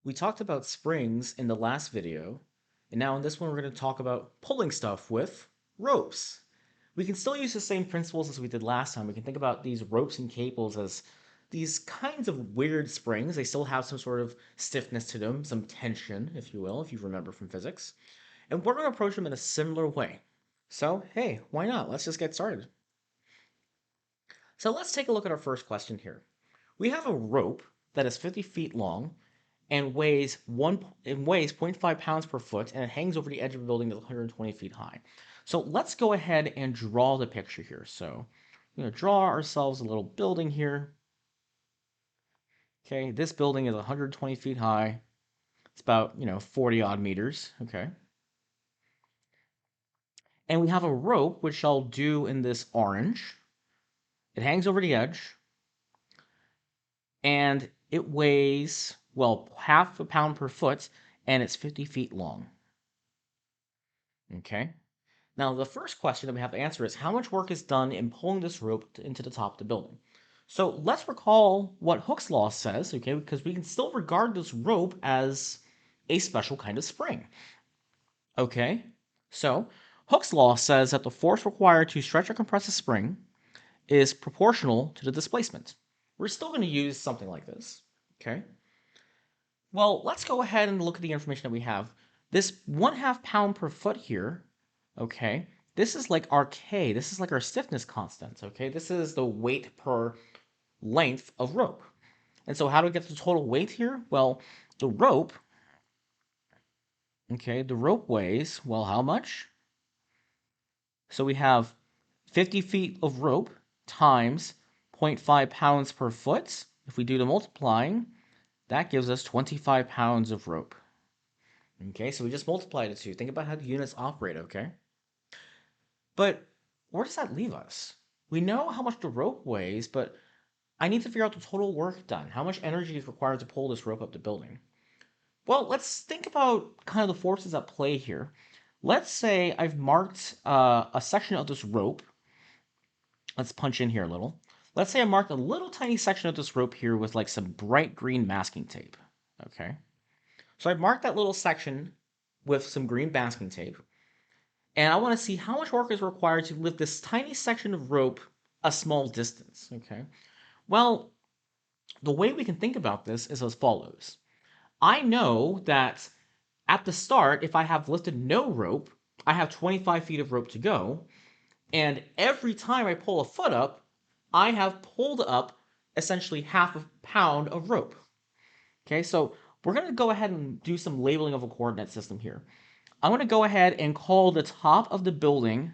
We talked about springs in the last video, and now in this one we're going to talk about pulling stuff with ropes. We can still use the same principles as we did last time. We can think about these ropes and cables as these kinds of weird springs. They still have some sort of stiffness to them, some tension, if you will, if you remember from physics. And we're going to approach them in a similar way. So, hey, why not? Let's just get started. So let's take a look at our first question here. We have a rope that is 50 feet long and weighs zero point 0.5 pounds per foot, and it hangs over the edge of a building that's 120 feet high. So let's go ahead and draw the picture here. So, draw ourselves a little building here. Okay, this building is 120 feet high. It's about 40 odd meters. Okay, and we have a rope which I'll do in this orange. It hangs over the edge, and it weighs, well, half a pound per foot, and it's 50 feet long. Okay. Now, the first question that we have to answer is how much work is done in pulling this rope into the top of the building? So let's recall what Hooke's law says, okay, because we can still regard this rope as a special kind of spring. Okay, so Hooke's law says that the force required to stretch or compress a spring is proportional to the displacement. We're still going to use something like this, okay? Well, let's go ahead and look at the information that we have. This 1/2 pound per foot here, okay, this is like our K. This is like our stiffness constant, okay? This is the weight per length of rope. And so how do we get the total weight here? Well, the rope, okay, the rope weighs, well, how much? So we have 50 feet of rope times 0.5 pounds per foot. If we do the multiplying, that gives us 25 pounds of rope. Okay, so we just multiplied the two. Think about how the units operate, okay? But where does that leave us? We know how much the rope weighs, but I need to figure out the total work done. How much energy is required to pull this rope up the building? Well, let's think about kind of the forces at play here. Let's say I've marked a section of this rope. Let's punch in here a little. Let's say I marked a little tiny section of this rope here with like some bright green masking tape. Okay. So I've marked that little section with some green masking tape. And I want to see how much work is required to lift this tiny section of rope a small distance. Okay. Well, the way we can think about this is as follows. I know that at the start, if I have lifted no rope, I have 25 feet of rope to go. And every time I pull a foot up, I have pulled up essentially half a pound of rope. Okay, so we're going to go ahead and do some labeling of a coordinate system here. I'm going to go ahead and call the top of the building,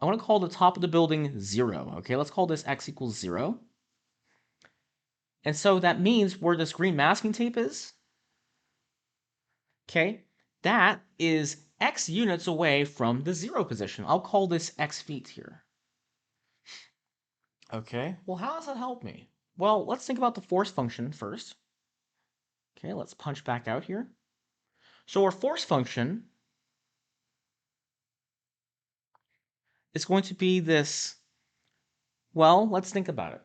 I want to call the top of the building 0. Okay, let's call this x equals 0. And so that means where this green masking tape is, okay, that is x units away from the 0 position. I'll call this x feet here. Okay, well, how does that help me? Well, let's think about the force function first. Okay, let's punch back out here. So our force function is going to be this, well, let's think about it.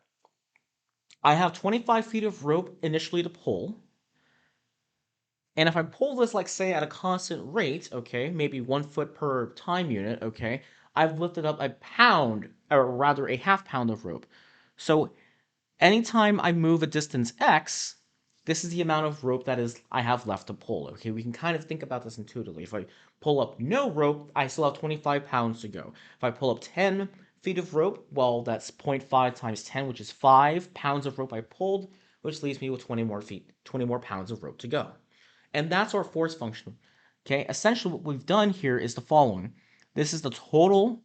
I have 25 feet of rope initially to pull. And if I pull this, like, say, at a constant rate, okay, maybe 1 foot per time unit, okay, I've lifted up a pound, or rather a half pound of rope. So anytime I move a distance x, this is the amount of rope that is I have left to pull. Okay, we can kind of think about this intuitively. If I pull up no rope, I still have 25 pounds to go. If I pull up 10 feet of rope, well, that's 0.5 times 10, which is 5 pounds of rope I pulled, which leaves me with 20 more feet, 20 more pounds of rope to go. And that's our force function. Okay, essentially what we've done here is the following. This is the total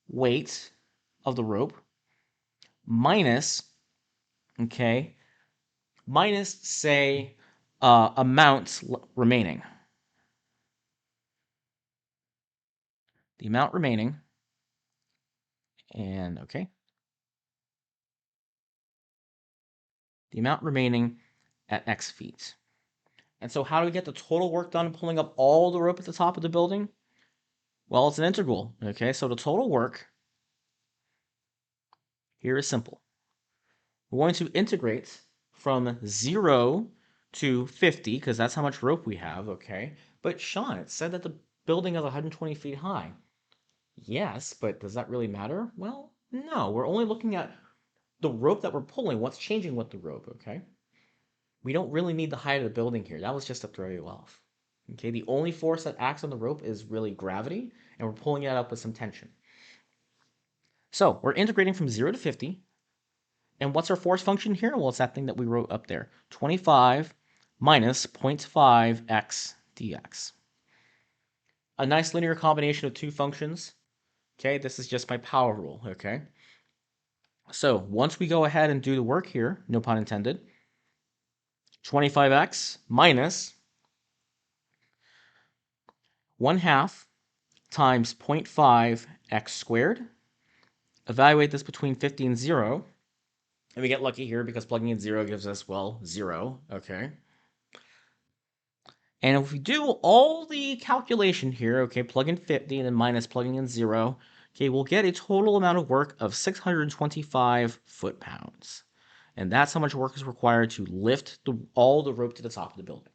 weight of the rope minus, okay, minus, say, amounts remaining. The amount remaining, and okay, the amount remaining at x feet. And so how do we get the total work done pulling up all the rope at the top of the building? Well, it's an integral, okay? So the total work here is simple. We're going to integrate from 0 to 50, because that's how much rope we have, okay? But Sean, it said that the building is 120 feet high. Yes, but does that really matter? Well, no. We're only looking at the rope that we're pulling. What's changing with the rope, okay? We don't really need the height of the building here. That was just to throw you off. Okay, the only force that acts on the rope is really gravity, and we're pulling it up with some tension. So we're integrating from 0 to 50. And what's our force function here? Well, it's that thing that we wrote up there. 25 minus 0.5x dx. A nice linear combination of two functions. Okay, this is just my power rule, okay? So once we go ahead and do the work here, no pun intended, 25x minus 1/2 times 0.5x squared. Evaluate this between 50 and 0. And we get lucky here because plugging in 0 gives us, well, 0, okay? And if we do all the calculation here, okay, plug in 50 and then minus plugging in 0, okay, we'll get a total amount of work of 625 foot-pounds. And that's how much work is required to lift all the rope to the top of the building.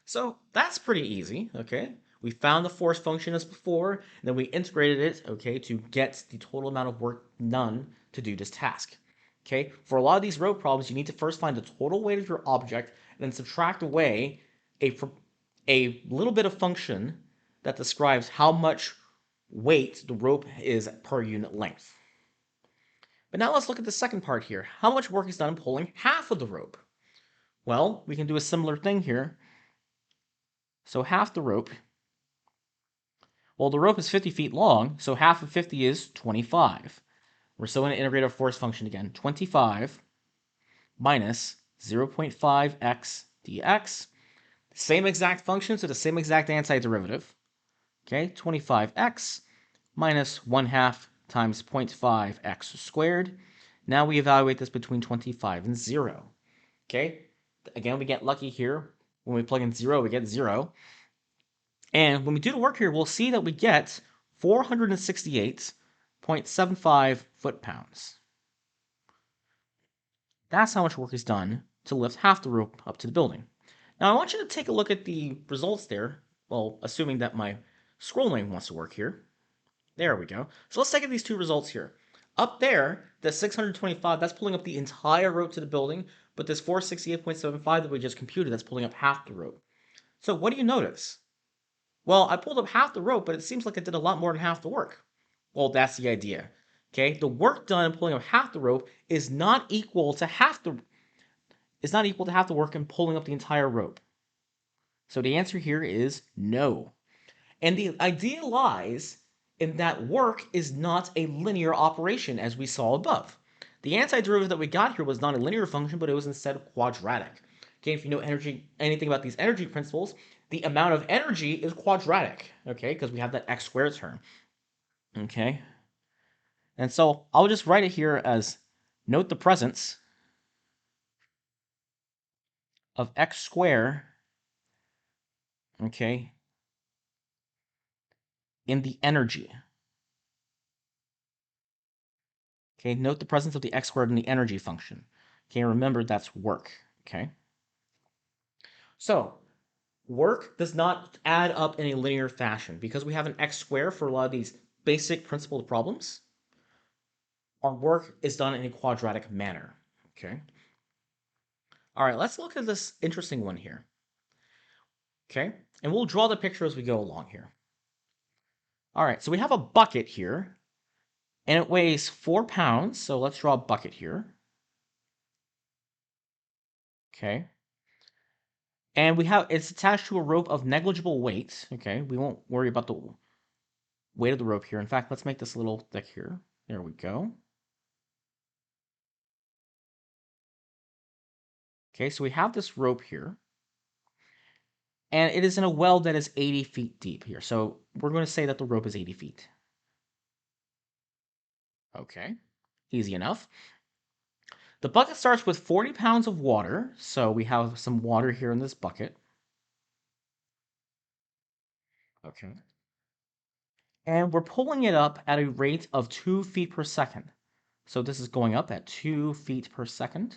So that's pretty easy, okay? We found the force function as before, and then we integrated it, okay, to get the total amount of work done to do this task. Okay, for a lot of these rope problems, you need to first find the total weight of your object and then subtract away a little bit of function that describes how much weight the rope is per unit length. But now let's look at the second part here. How much work is done in pulling half of the rope? Well, we can do a similar thing here. So half the rope, well, the rope is 50 feet long, so half of 50 is 25. We're still going to integrate our force function again. 25 minus 0.5x dx. Same exact function, so the same exact antiderivative. Okay, 25x minus 1/2 times 0.5x squared. Now we evaluate this between 25 and 0. Okay, again, we get lucky here. When we plug in 0, we get 0. And when we do the work here, we'll see that we get 468.75 foot-pounds. That's how much work is done to lift half the rope up to the building. Now I want you to take a look at the results there, well, assuming that my scrolling wants to work here. There we go. So let's take these two results here. Up there, the 625, that's pulling up the entire rope to the building, but this 468.75 that we just computed, that's pulling up half the rope. So what do you notice? Well, I pulled up half the rope, but it seems like it did a lot more than half the work. Well, that's the idea. Okay, the work done in pulling up half the rope is not equal to half the work in pulling up the entire rope. So the answer here is no. And the idea lies in that work is not a linear operation, as we saw above. The antiderivative that we got here was not a linear function, but it was instead quadratic. Okay, if you know anything about these energy principles, the amount of energy is quadratic, okay, because we have that x squared term. Okay, and so I'll just write it here as note the presence of x squared, okay, in the energy. Okay, note the presence of the x squared in the energy function. Okay, remember that's work. Okay, so work does not add up in a linear fashion because we have an x squared for a lot of these basic principled problems. Our work is done in a quadratic manner. Okay. All right, let's look at this interesting one here. Okay, and we'll draw the picture as we go along here. All right, so we have a bucket here, and it weighs 4 pounds. So let's draw a bucket here. Okay. And it's attached to a rope of negligible weight. Okay, we won't worry about the weight of the rope here. In fact, let's make this a little thick here. There we go. Okay, so we have this rope here. And it is in a well that is 80 feet deep here. So we're going to say that the rope is 80 feet. Okay, easy enough. The bucket starts with 40 pounds of water. So we have some water here in this bucket. Okay. And we're pulling it up at a rate of 2 feet per second. So this is going up at 2 feet per second.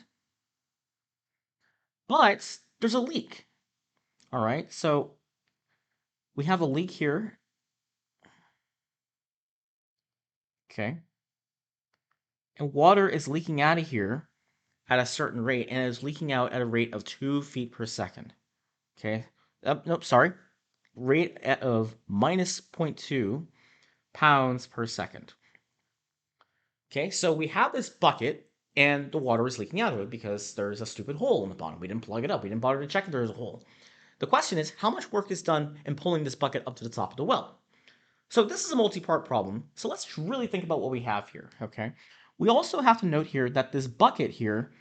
but there's a leak. All right, so we have a leak here. Okay. And water is leaking out of here at a certain rate, and it's leaking out at a rate of 2 feet per second. Okay. Nope, sorry. Rate of minus 0.2 pounds per second. Okay, so we have this bucket, and the water is leaking out of it because there's a stupid hole in the bottom. We didn't plug it up. We didn't bother to check if there's a hole. The question is, how much work is done in pulling this bucket up to the top of the well? So this is a multi-part problem. So let's really think about what we have here, okay? We also have to note here that this bucket here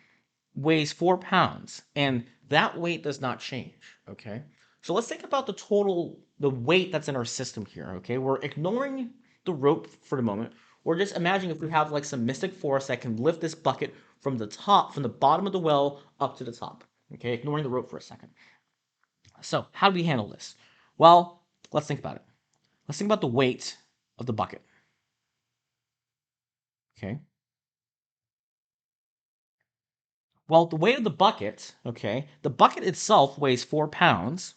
weighs 4 pounds, and that weight does not change, okay? So let's think about the weight that's in our system here, okay? We're ignoring the rope for the moment. We're just imagining if we have like some mystic force that can lift this bucket from the bottom of the well up to the top, okay? Ignoring the rope for a second. So how do we handle this? Well, let's think about it. Let's think about the weight of the bucket, okay? Well, the weight of the bucket, okay, the bucket itself weighs 4 pounds,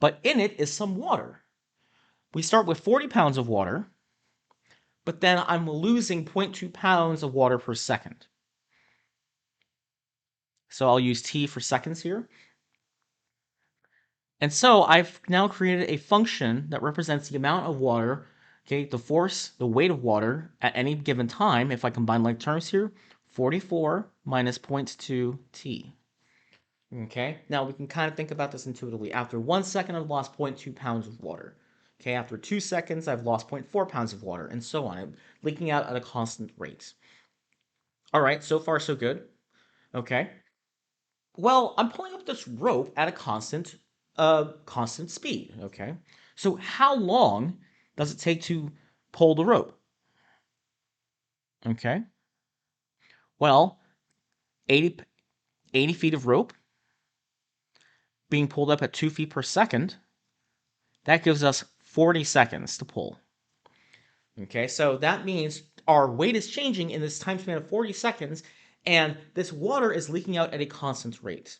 but in it is some water. We start with 40 pounds of water, but then I'm losing 0.2 pounds of water per second. So I'll use t for seconds here. And so I've now created a function that represents the amount of water, okay, the force, the weight of water at any given time. If I combine like terms here, 44 minus 0.2 t. Okay, now we can kind of think about this intuitively. After 1 second, I've lost 0.2 pounds of water. Okay, after 2 seconds, I've lost 0.4 pounds of water, and so on. I'm leaking out at a constant rate. All right, so far so good. Okay. Well, I'm pulling up this rope at a constant speed. Okay. So how long does it take to pull the rope? Okay. Well, 80 feet of rope being pulled up at 2 feet per second. That gives us 40 seconds to pull. Okay, so that means our weight is changing in this time span of 40 seconds, and this water is leaking out at a constant rate.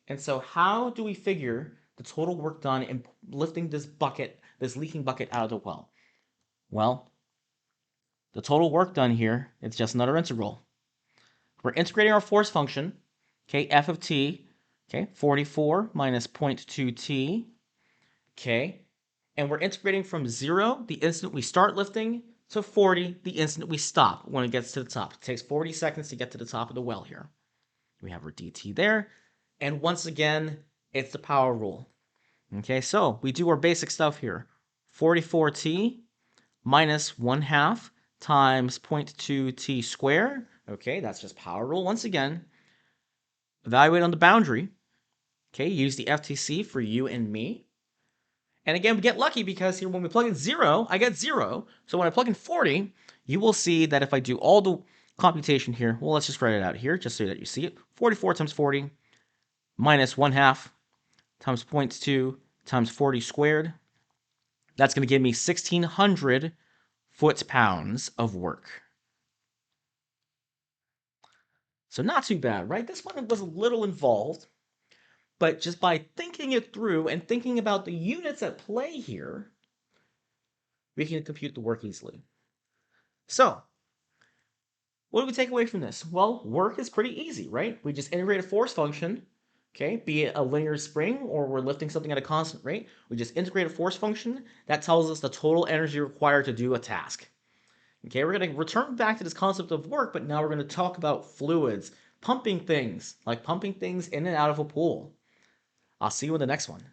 And so how do we figure the total work done in lifting this bucket, this leaking bucket out of the well? Well, the total work done here, it's just another integral. We're integrating our force function, okay, f of t, okay, 44 minus 0.2 t, okay, and we're integrating from 0, the instant we start lifting, to 40, the instant we stop when it gets to the top. It takes 40 seconds to get to the top of the well here. We have our dt there, and once again, it's the power rule. Okay, so we do our basic stuff here. 44t minus 1/2 times 0.2t squared. Okay, that's just power rule once again. Evaluate on the boundary. Okay, use the FTC for you and me. And again, we get lucky because here when we plug in 0, I get 0. So when I plug in 40, you will see that if I do all the computation here, well, let's just write it out here just so that you see it. 44 times 40 minus 1/2 times 0.2 times 40 squared. That's going to give me 1,600 foot-pounds of work. So not too bad, right? This one was a little involved, but just by thinking it through and thinking about the units at play here, we can compute the work easily. So, what do we take away from this? Well, work is pretty easy, right? We just integrate a force function, okay, be it a linear spring or we're lifting something at a constant rate. We just integrate a force function that tells us the total energy required to do a task. Okay, we're going to return back to this concept of work, but now we're going to talk about fluids, pumping things, like pumping things in and out of a pool. I'll see you in the next one.